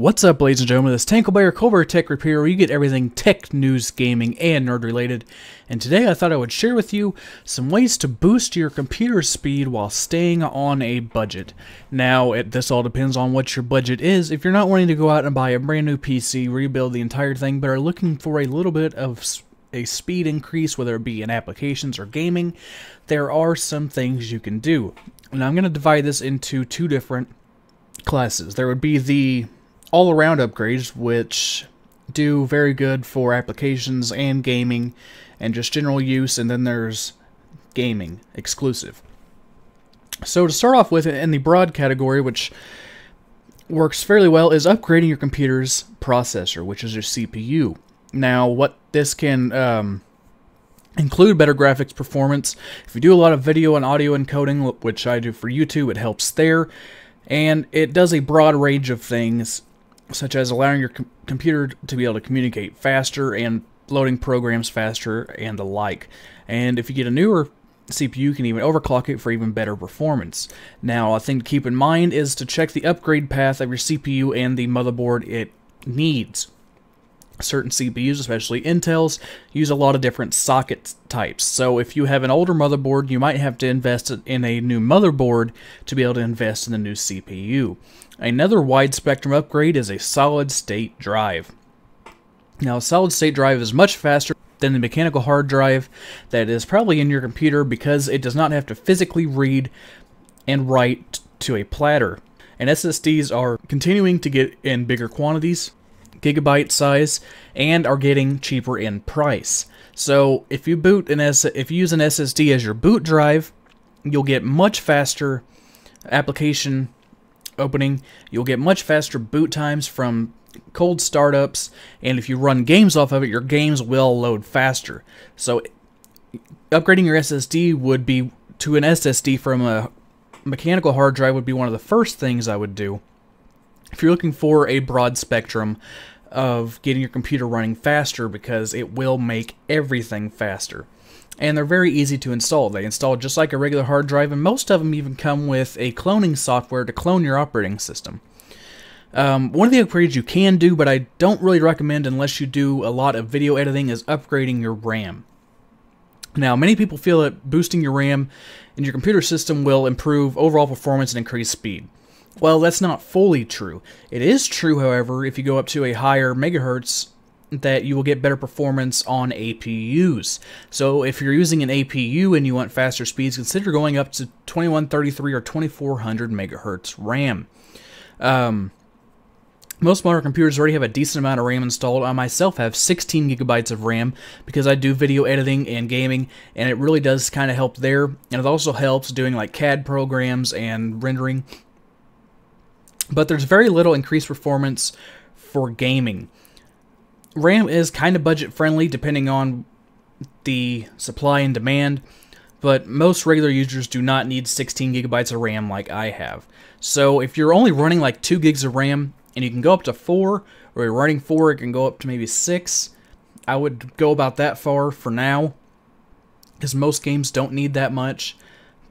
What's up, ladies and gentlemen? This is Tanklebear, Colbert Tech Repair, where you get everything tech, news, gaming, and nerd related. And today I thought I would share with you some ways to boost your computer speed while staying on a budget. Now, this all depends on what your budget is. If you're not wanting to go out and buy a brand new PC, rebuild the entire thing, but are looking for a little bit of a speed increase, whether it be in applications or gaming, there are some things you can do. And I'm going to divide this into two different classes. There would be the all-around upgrades, which do very good for applications and gaming and just general use, and then there's gaming exclusive. So to start off with, in the broad category, which works fairly well, is upgrading your computer's processor, which is your CPU. Now, what this can include better graphics performance. If you do a lot of video and audio encoding, which I do for YouTube, it helps there. And it does a broad range of things, such as allowing your computer to be able to communicate faster and loading programs faster and the like. And if you get a newer CPU, you can even overclock it for even better performance. Now, a thing to keep in mind is to check the upgrade path of your CPU and the motherboard it needs. Certain CPUs, especially Intel's, use a lot of different socket types. So if you have an older motherboard, you might have to invest in a new motherboard to be able to invest in the new CPU. Another wide spectrum upgrade is a solid-state drive. Now, a solid-state drive is much faster than the mechanical hard drive that is probably in your computer because it does not have to physically read and write to a platter. And SSDs are continuing to get in bigger quantities, gigabyte size, and are getting cheaper in price. So if you use an SSD as your boot drive, you'll get much faster application opening, you'll get much faster boot times from cold startups, and if you run games off of it, your games will load faster. So upgrading your SSD would be to an SSD from a mechanical hard drive would be one of the first things I would do if you're looking for a broad spectrum of getting your computer running faster, because it will make everything faster. And they're very easy to install. They install just like a regular hard drive, and most of them even come with a cloning software to clone your operating system. One of the upgrades you can do, but I don't really recommend unless you do a lot of video editing, is upgrading your RAM. Now, many people feel that boosting your RAM in your computer system will improve overall performance and increase speed. Well, that's not fully true. It is true, however, if you go up to a higher megahertz, that you will get better performance on APUs. So if you're using an APU and you want faster speeds, consider going up to 2133 or 2400 megahertz RAM. Most modern computers already have a decent amount of RAM installed. I myself have 16 gigabytes of RAM because I do video editing and gaming, and it really does kind of help there. And it also helps doing like CAD programs and rendering. But there's very little increased performance for gaming. RAM is kind of budget friendly depending on the supply and demand, but most regular users do not need 16 gigabytes of RAM like I have. So if you're only running like 2 gigs of RAM and you can go up to 4, or you're running 4, it can go up to maybe 6, I would go about that far for now, because most games don't need that much,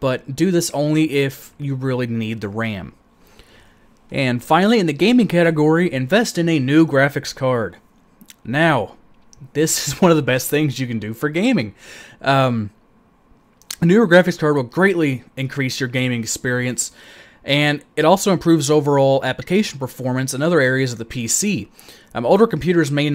but do this only if you really need the RAM. And finally, in the gaming category, invest in a new graphics card. Now, this is one of the best things you can do for gaming. A newer graphics card will greatly increase your gaming experience, and it also improves overall application performance in other areas of the PC. Older computers may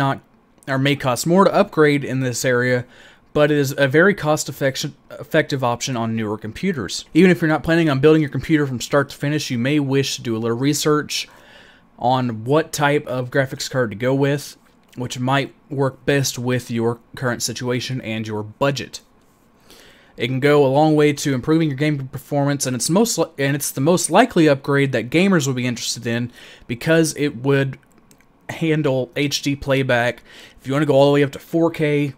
cost more to upgrade in this area, but it is a very cost-effective option on newer computers. Even if you're not planning on building your computer from start to finish, you may wish to do a little research on what type of graphics card to go with, which might work best with your current situation and your budget. It can go a long way to improving your gaming performance, and it's the most likely upgrade that gamers will be interested in, because it would handle HD playback. If you want to go all the way up to 4K,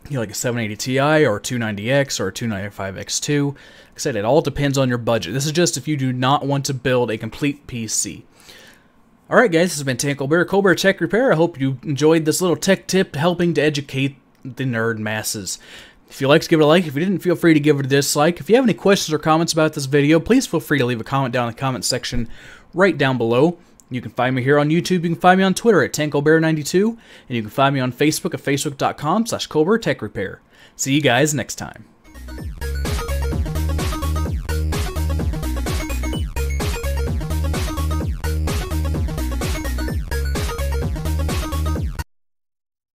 like a 780 Ti or a 290X or a 295X2. Like I said, it all depends on your budget. This is just if you do not want to build a complete PC. Alright guys, this has been Tanklebear, Colbert Tech Repair. I hope you enjoyed this little tech tip helping to educate the nerd masses. If you liked, give it a like. If you didn't, feel free to give it a dislike. If you have any questions or comments about this video, please feel free to leave a comment down in the comment section right down below. You can find me here on YouTube. You can find me on Twitter at TankleBear92, and you can find me on Facebook at facebook.com/ColbertTechRepair. See you guys next time.